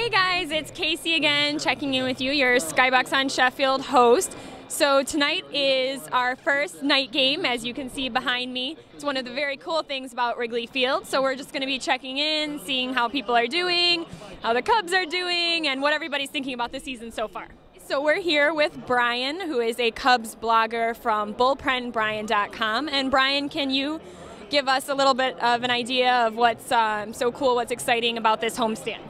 Hey guys, it's Casey again, checking in with you, your Skybox on Sheffield host. So tonight is our first night game, as you can see behind me. It's one of the very cool things about Wrigley Field. So we're just going to be checking in, seeing how people are doing, how the Cubs are doing, and what everybody's thinking about the season so far. So we're here with Brian, who is a Cubs blogger from bullpenbrian.com. And Brian, can you give us a little bit of an idea of what's so cool, what's exciting about this homestand?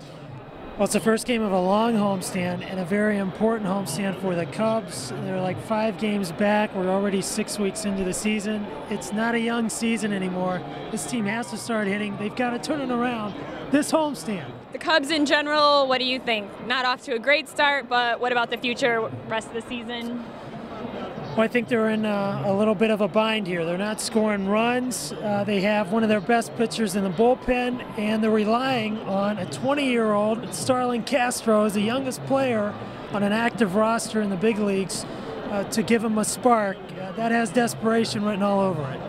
Well, it's the first game of a long homestand and a very important homestand for the Cubs. They're like 5 games back. We're already 6 weeks into the season. It's not a young season anymore. This team has to start hitting. They've got to turn it around this homestand. The Cubs in general, what do you think? Not off to a great start, but what about the future, rest of the season? Well, I think they're in a little bit of a bind here. They're not scoring runs. They have one of their best pitchers in the bullpen, and they're relying on a 20-year-old, Starlin Castro, as the youngest player on an active roster in the big leagues, to give them a spark. That has desperation written all over it.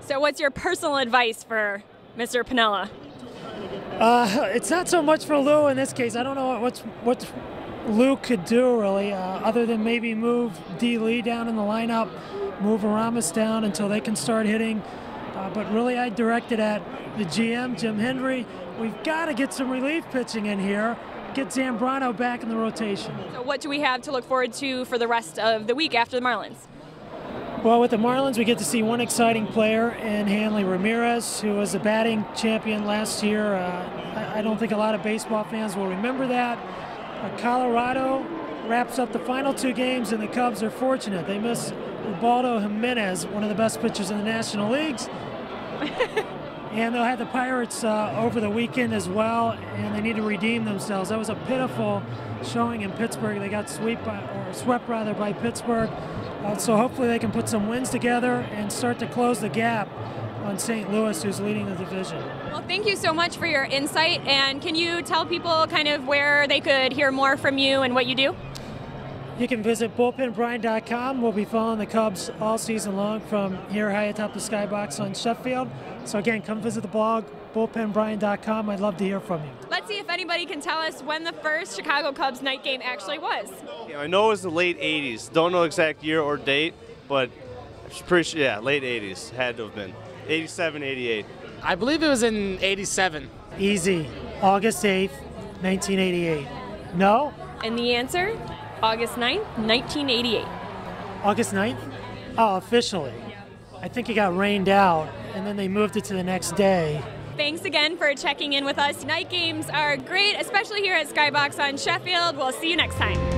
So what's your personal advice for Mr. Piniella? It's not so much for Lou in this case. I don't know what Lou could do, really, other than maybe move D. Lee down in the lineup, move Aramis down until they can start hitting. But really, I direct it at the GM, Jim Hendry. We've got to get some relief pitching in here, get Zambrano back in the rotation. So what do we have to look forward to for the rest of the week after the Marlins? Well, with the Marlins, we get to see one exciting player in Hanley Ramirez, who was a batting champion last year. I don't think a lot of baseball fans will remember that. Colorado wraps up the final 2 games, and the Cubs are fortunate. They miss Ubaldo Jimenez, one of the best pitchers in the National Leagues. And they'll have the Pirates over the weekend as well, and they need to redeem themselves. That was a pitiful showing in Pittsburgh. They got swept by Pittsburgh. So hopefully they can put some wins together and start to close the gap on St. Louis, who's leading the division. Well, thank you so much for your insight. And can you tell people kind of where they could hear more from you and what you do? You can visit bullpenbrian.com. We'll be following the Cubs all season long from here high atop the Skybox on Sheffield. So again, come visit the blog, bullpenbrian.com. I'd love to hear from you. Let's see if anybody can tell us when the first Chicago Cubs night game actually was. I know it was the late 80s. Don't know exact year or date, but I'm pretty sure, yeah, late 80s. Had to have been. 87, 88. I believe it was in 87. Easy. August 8th, 1988. No? And the answer? August 9th, 1988. August 9th? Oh, officially. I think it got rained out, and then they moved it to the next day. Thanks again for checking in with us. Night games are great, especially here at Skybox on Sheffield. We'll see you next time.